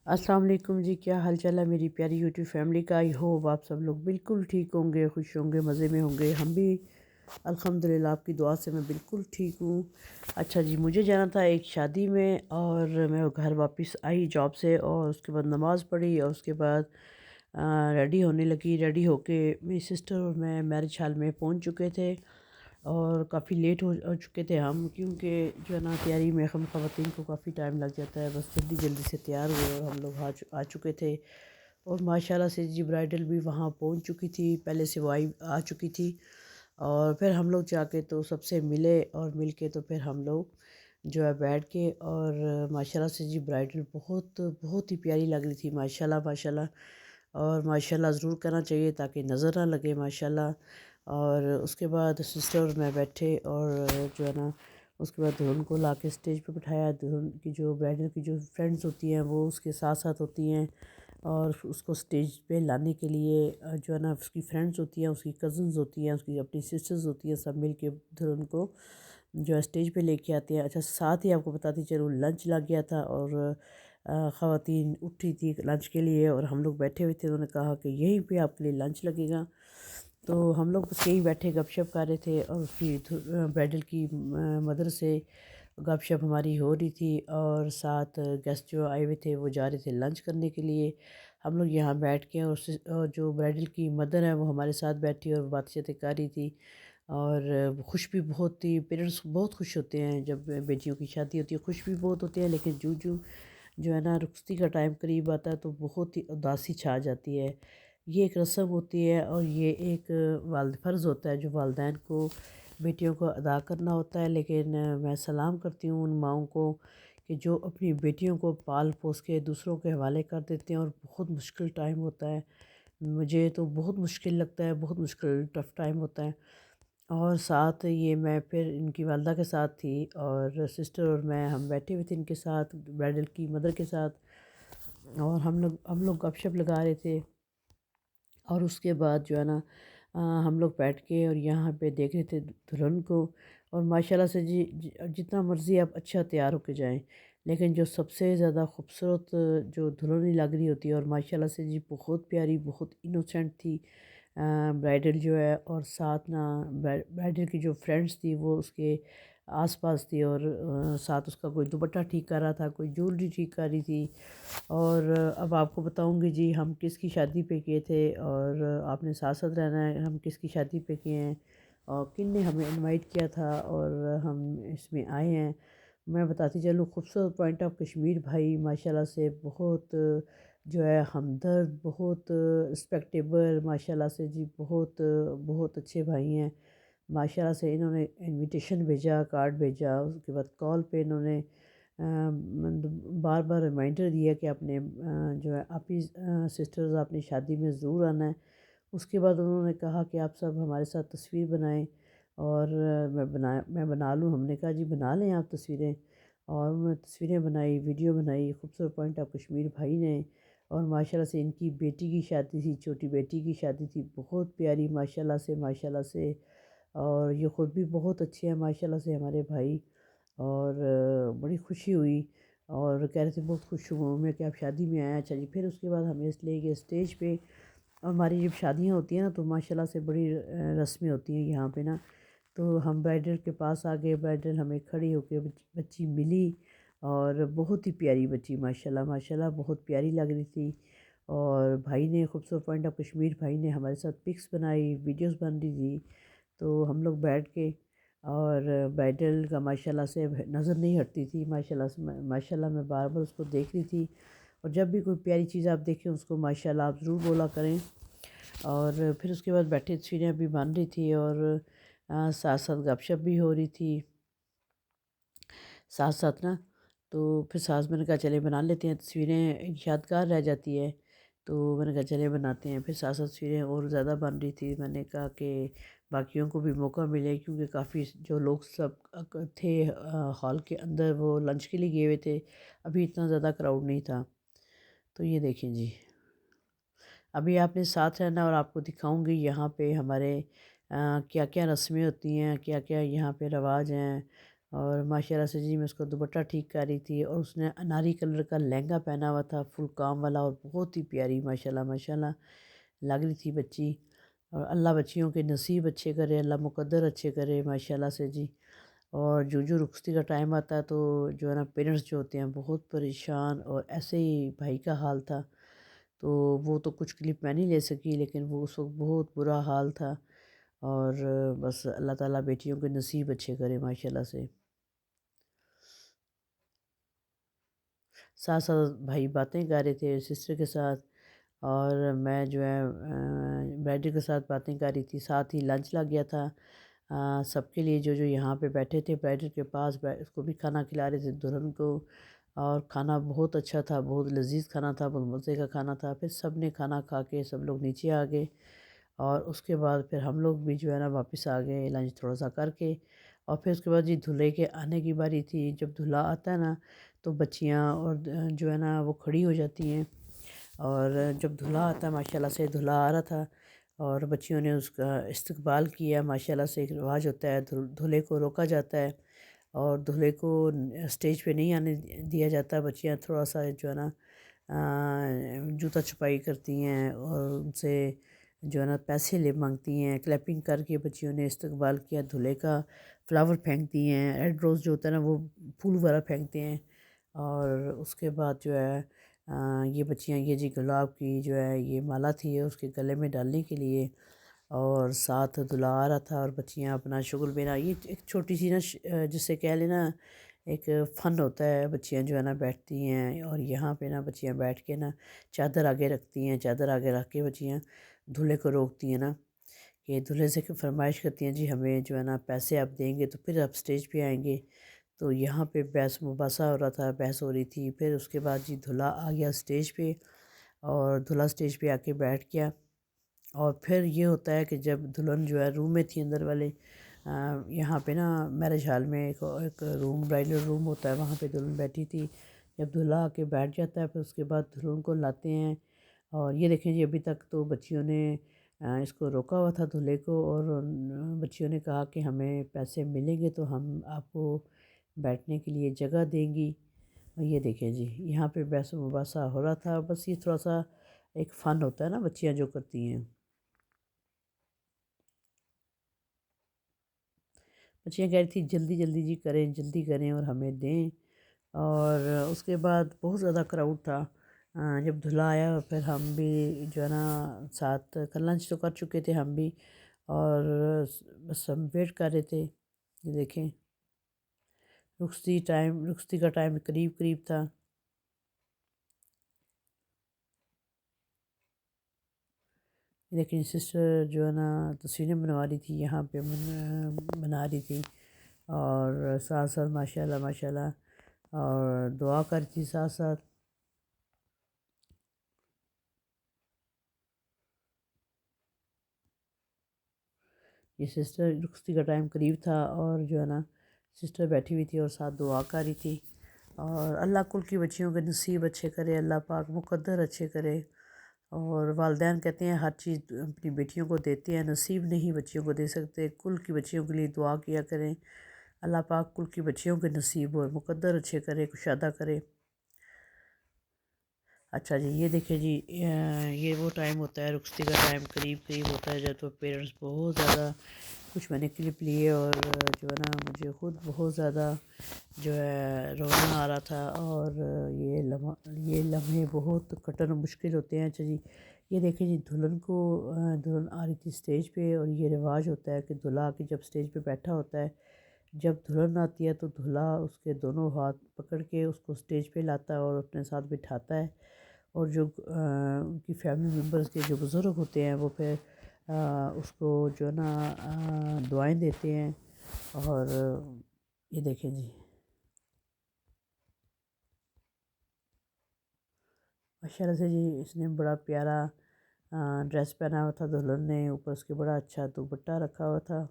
السلام علیکم جی، کیا حال چال ہے میری پیاری یوٹیوب فیملی کا؟ آئی ہوپ آپ سب لوگ بالکل ٹھیک ہوں گے، خوش ہوں گے، مزے میں ہوں گے۔ ہم بھی الحمدللہ آپ کی دعا سے میں بالکل ٹھیک ہوں۔ اچھا جی، مجھے جانا تھا ایک شادی میں، اور میں گھر واپس آئی جاب سے، اور اس کے بعد نماز پڑھی، اور اس کے بعد ریڈی ہونے لگی۔ ریڈی ہو کے میری سسٹر اور میں میرج ہال میں پہنچ چکے تھے، اور کافی لیٹ ہو چکے تھے ہم، کیونکہ جو ہے نا تیاری میں ہم خواتین کو کافی ٹائم لگ جاتا ہے۔ بس جلدی جلدی سے تیار ہوئے اور ہم لوگ آ چکے تھے، اور ماشاءاللہ سے جی برائڈل بھی وہاں پہنچ چکی تھی، پہلے سے وہ آ چکی تھی۔ اور پھر ہم لوگ جا کے تو سب سے ملے، اور مل کے تو پھر ہم لوگ جو ہے بیٹھ کے، اور ماشاءاللہ سے جی برائڈل بہت بہت ہی پیاری لگ رہی تھی، ماشاءاللہ ماشاءاللہ۔ اور ماشاءاللہ ضرور کرنا چاہیے تاکہ نظر نہ لگے، ماشاءاللہ۔ اور اس کے بعد سسٹر اور میں بیٹھے، اور جو ہے نا اس کے بعد دلہن کو لا کے اسٹیج پہ بٹھایا۔ دلہن کی جو برائڈل کی جو فرینڈز ہوتی ہیں وہ اس کے ساتھ ساتھ ہوتی ہیں، اور اس کو اسٹیج پہ لانے کے لیے جو ہے نا اس کی فرینڈز ہوتی ہیں، اس کی کزنز ہوتی ہیں، اس کی اپنی سسٹرز ہوتی ہیں، سب مل کے دلہن کو جو ہے اسٹیج پہ لے کے آتے ہیں۔ اچھا، ساتھ ہی آپ کو بتاتی چلوں لنچ لگ گیا تھا، اور خواتین اٹھی تھی لنچ کے لیے، اور ہم لوگ بیٹھے ہوئے تھے۔ انہوں نے کہا کہ یہیں پہ آپ کے لیے لنچ لگے گا، تو ہم لوگ بس یہیں بیٹھے گپ شپ کر رہے تھے، اور اس کی برائڈل کی مدر سے گپ شپ ہماری ہو رہی تھی، اور ساتھ گیسٹ جو آئے ہوئے تھے وہ جا رہے تھے لنچ کرنے کے لیے۔ ہم لوگ یہاں بیٹھ کے، اور جو برائڈل کی مدر ہے وہ ہمارے ساتھ بیٹھی اور باتیں چیتیں کر رہی تھی، اور خوش بھی بہت تھی۔ پیرنٹس بہت خوش ہوتے ہیں جب بیٹیوں کی شادی ہوتی ہے، خوش بھی بہت ہوتے ہیں، لیکن جو ہے نا رخصتی کا ٹائم قریب آتا ہے تو بہت ہی اداسی چھا جاتی ہے۔ یہ ایک رسم ہوتی ہے، اور یہ ایک فرض ہوتا ہے جو والدین کو بیٹیوں کو ادا کرنا ہوتا ہے، لیکن میں سلام کرتی ہوں ان ماؤں کو کہ جو اپنی بیٹیوں کو پال پوس کے دوسروں کے حوالے کر دیتے ہیں، اور بہت مشکل ٹائم ہوتا ہے۔ مجھے تو بہت مشکل لگتا ہے، بہت مشکل ٹف ٹائم ہوتا ہے۔ اور ساتھ یہ میں پھر ان کی والدہ کے ساتھ تھی، اور سسٹر اور میں ہم بیٹھے ہوئے تھے ان کے ساتھ، برائڈل کی مدر کے ساتھ، اور ہم لوگ گپ شپ لگا رہے تھے۔ اور اس کے بعد جو ہے نا ہم لوگ بیٹھ کے اور یہاں پہ دیکھ رہے تھے دلہن کو، اور ماشاءاللہ سے جی جتنا مرضی آپ اچھا تیار ہو کے جائیں، لیکن جو سب سے زیادہ خوبصورت جو دلہن ہی لگ رہی ہوتی ہے، اور ماشاءاللہ سے جی بہت پیاری، بہت انوسینٹ تھی برائڈل جو ہے۔ اور ساتھ نا برائڈل کی جو فرینڈس تھی وہ اس کے آس پاس تھی، اور ساتھ اس کا کوئی دوپٹہ ٹھیک کر رہا تھا، کوئی جولری ٹھیک کر رہی تھی۔ اور اب آپ کو بتاؤں گی جی ہم کس کی شادی پہ کیے تھے، اور آپ نے ساتھ ساتھ رہنا ہے، ہم کس کی شادی پہ کیے ہیں، اور کن نے ہمیں انوائٹ کیا تھا، اور ہم اس میں آئے ہیں۔ میں بتاتی چلوں، خوبصورت پوائنٹ آف کشمیر بھائی ماشاءاللہ سے بہت جو ہے ہمدرد، بہت رسپیکٹیبل، ماشاءاللہ سے جی بہت بہت اچھے بھائی ہیں ماشاءاللہ سے۔ انہوں نے انویٹیشن بھیجا، کارڈ بھیجا، اس کے بعد کال پہ انہوں نے بار بار ریمائنڈر دیا کہ اپنے جو ہے اپنی سسٹرز اپنی شادی میں ضرور آنا ہے۔ اس کے بعد انہوں نے کہا کہ آپ سب ہمارے ساتھ تصویر بنائیں، اور میں بنا لوں؟ ہم نے کہا جی بنا لیں آپ تصویریں، اور انہوں نے تصویریں بنائی، ویڈیو بنائی خوبصورت پوائنٹ آف کشمیر بھائی نے۔ اور ماشاءاللہ سے ان کی بیٹی کی شادی تھی، چھوٹی بیٹی کی شادی تھی، بہت پیاری ماشاءاللہ سے ماشاءاللہ سے۔ اور یہ خود بھی بہت اچھے ہیں ماشاءاللہ سے ہمارے بھائی، اور بڑی خوشی ہوئی، اور کہہ رہے تھے بہت خوش ہوں میں کہ آپ شادی میں آئے ہیں۔ اچھا جی، پھر اس کے بعد ہمیں اس لے گئے اسٹیج پہ، اور ہماری جب شادیاں ہوتی ہیں نا تو ماشاءاللہ سے بڑی رسمیں ہوتی ہیں یہاں پہ نا، تو ہم برائڈل کے پاس آ گئے، برائڈل ہمیں کھڑی ہو کے بچی ملی، اور بہت ہی پیاری بچی ماشاءاللہ ماشاءاللہ، بہت پیاری لگ رہی تھی۔ اور بھائی نے خوبصورت پوائنٹ آف کشمیر بھائی نے ہمارے ساتھ پکس بنائی، ویڈیوز بن رہی تھی، تو ہم لوگ بیٹھ کے، اور برائڈل کا ماشاءاللہ سے نظر نہیں ہٹتی تھی ماشاءاللہ سے، ماشاءاللہ میں بار بار اس کو دیکھ رہی تھی۔ اور جب بھی کوئی پیاری چیز آپ دیکھیں اس کو ماشاءاللہ آپ ضرور بولا کریں۔ اور پھر اس کے بعد بیٹھے تصویریں بھی بن رہی تھی، اور ساتھ ساتھ گپ شپ بھی ہو رہی تھی ساتھ ساتھ نا۔ تو پھر ساس میں نے کہا چلے بنا لیتے ہیں تصویریں، یادگار رہ جاتی ہے، تو میں نے کہا چلے بناتے ہیں۔ پھر ساتھ ساتھ تصویریں اور زیادہ بن رہی تھی، میں نے کہا کہ باقیوں کو بھی موقع ملے، کیونکہ کافی جو لوگ سب تھے ہال کے اندر وہ لنچ کے لیے گئے ہوئے تھے، ابھی اتنا زیادہ کراؤڈ نہیں تھا۔ تو یہ دیکھیں جی، ابھی آپ نے ساتھ رہنا، اور آپ کو دکھاؤں گی یہاں پہ ہمارے کیا کیا رسمیں ہوتی ہیں، کیا کیا یہاں پہ رواج ہیں، اور ماشاءاللہ سے جی میں اس کو دوپٹہ ٹھیک کر رہی تھی، اور اس نے اناری کلر کا لہنگا پہنا ہوا تھا فل کام والا، اور بہت ہی پیاری ماشاءاللہ ماشاءاللہ لگ رہی تھی بچی۔ اور اللہ بچیوں کے نصیب اچھے کرے، اللہ مقدر اچھے کرے ماشاءاللہ سے جی۔ اور جو رخصتی کا ٹائم آتا ہے تو جو ہے نا پیرنٹس جو ہوتے ہیں بہت پریشان، اور ایسے ہی بھائی کا حال تھا، تو وہ تو کچھ کلپ میں نہیں لے سکی، لیکن وہ اس وقت بہت برا حال تھا۔ اور بس اللہ تعالیٰ بیٹیوں کے نصیب اچھے کرے ماشاءاللہ سے۔ ساتھ ساتھ بھائی باتیں کر رہے تھے سسٹر کے ساتھ، اور میں جو ہے برائڈل کے ساتھ باتیں کر رہی تھی، ساتھ ہی لنچ لگ گیا تھا سب کے لیے، جو یہاں پہ بیٹھے تھے برائڈل کے پاس، اس کو بھی کھانا کھلا رہے تھے دلہن کو، اور کھانا بہت اچھا تھا، بہت لذیذ کھانا تھا، بہت مزے کا کھانا تھا۔ پھر سب نے کھانا کھا کے سب لوگ نیچے آ گئے، اور اس کے بعد پھر ہم لوگ بھی جو ہے نا واپس آ گئے لنچ تھوڑا سا کر کے۔ اور پھر اس کے بعد جی دولہے کے آنے کی باری تھی۔ جب دولہا آتا ہے نا تو بچیاں اور جو ہے نا وہ کھڑی ہو جاتی ہیں، اور جب دولہا آتا ہے ماشاءاللہ سے، دولہا آ رہا تھا اور بچیوں نے اس کا استقبال کیا ماشاءاللہ سے۔ ایک رواج ہوتا ہے، دولہے کو روکا جاتا ہے اور دولہے کو اسٹیج پہ نہیں آنے دیا جاتا۔ بچیاں تھوڑا سا جو ہے نا جوتا چھپائی کرتی ہیں، اور ان سے جو ہے نا پیسے لے مانگتی ہیں، کلیپنگ کر کے بچیوں نے استقبال کیا دولہے کا، فلاور پھینکتی ہیں، ریڈ روز جو ہوتا ہے نا وہ پھول وغیرہ پھینکتے ہیں۔ اور اس کے بعد جو ہے یہ بچیاں، یہ جی گلاب کی جو ہے یہ مالا تھی اس کے گلے میں ڈالنے کے لیے، اور ساتھ دولہا آ رہا تھا، اور بچیاں اپنا شغل بینا، یہ ایک چھوٹی سی نا جسے کہہ لینا ایک فن ہوتا ہے، بچیاں جو ہے نا بیٹھتی ہیں، اور یہاں پہ نا بچیاں بیٹھ کے نا چادر آگے رکھتی ہیں، چادر آگے رکھ کے بچیاں دولہے کو روکتی ہیں نا، کہ دولہے سے فرمائش کرتی ہیں جی ہمیں جو ہے نا پیسے آپ دیں گے تو پھر آپ اسٹیج پہ آئیں گے۔ تو یہاں پہ بحث مباحثہ ہو رہا تھا، بحث ہو رہی تھی۔ پھر اس کے بعد جی دولہا آ گیا اسٹیج پہ، اور دولہا اسٹیج پہ آ کے بیٹھ گیا۔ اور پھر یہ ہوتا ہے کہ جب دلہن جو ہے روم میں تھی اندر والے، یہاں پہ نا میرج ہال میں ایک روم برائڈل روم ہوتا ہے، وہاں پہ دلہن بیٹھی تھی۔ جب دولہا آ کے بیٹھ جاتا ہے پھر اس کے بعد دلہن کو لاتے ہیں، اور یہ دیکھیں جی ابھی تک تو بچیوں نے اس کو روکا ہوا تھا دولہے کو، اور بچیوں نے کہا کہ ہمیں پیسے ملیں گے تو ہم آپ کو بیٹھنے کے لیے جگہ دیں گی۔ اور یہ دیکھیں جی یہاں پہ بحث و مباحثہ ہو رہا تھا، بس یہ تھوڑا سا ایک فن ہوتا ہے نا بچیاں جو کرتی ہیں۔ بچیاں کہہ رہی تھی جلدی جلدی جی کریں، جلدی کریں اور ہمیں دیں۔ اور اس کے بعد بہت زیادہ کراؤڈ تھا۔ جب دولہا آیا پھر ہم بھی جو ہے نا ساتھ لنچ تو کر چکے تھے ہم بھی، اور بس ہم ویٹ کر رہے تھے۔ یہ دیکھیں رخصتی کا ٹائم قریب قریب تھا۔ لیکن سسٹر جو ہے نا تصویریں بنوا رہی تھی، یہاں پہ بنا رہی تھی، اور ساتھ ساتھ ماشاء اللہ ماشاء اللہ اور دعا کر رہی تھی ساتھ ساتھ۔ یہ سسٹر رخصتی کا ٹائم قریب تھا، اور جو ہے نا سسٹر بیٹھی ہوئی تھی اور ساتھ دعا کر رہی تھی۔ اور اللہ کل کی بچیوں کے نصیب اچھے کرے، اللہ پاک مقدر اچھے کرے۔ اور والدین کہتے ہیں ہر چیز اپنی بیٹیوں کو دیتے ہیں، نصیب نہیں بچیوں کو دے سکتے، کل کی بچیوں کے لیے دعا کیا کریں، اللہ پاک کل کی بچیوں کے نصیب اور مقدر اچھے کرے، کشادہ کرے۔ اچھا جی یہ دیکھیں جی یہ وہ ٹائم ہوتا ہے، رخصتی کا ٹائم قریب قریب ہوتا ہے جب تو پیرنٹس بہت زیادہ، کچھ میں نے کلپ لیے، اور جو ہے نا مجھے خود بہت زیادہ جو ہے رونا آ رہا تھا، اور یہ لمحے بہت کٹن و مشکل ہوتے ہیں۔ اچھا جی یہ دیکھیں جی دلہن آ رہی تھی اسٹیج پہ، اور یہ رواج ہوتا ہے کہ دلہا آ کے جب اسٹیج پہ بیٹھا ہوتا ہے، جب دلہن آتی ہے تو دلہا اس کے دونوں ہاتھ پکڑ کے اس کو اسٹیج پہ لاتا ہے اور اپنے ساتھ بٹھاتا ہے، اور جو ان کی فیملی ممبرس کے جو بزرگ ہوتے ہیں وہ پھر اس کو جو ہے نا دعائیں دیتے ہیں۔ اور یہ دیکھیں جی ماشاءاللہ سے جی اس نے بڑا پیارا ڈریس پہنا ہوا تھا دلہن نے، اوپر اس کے بڑا اچھا دوپٹہ رکھا ہوا تھا۔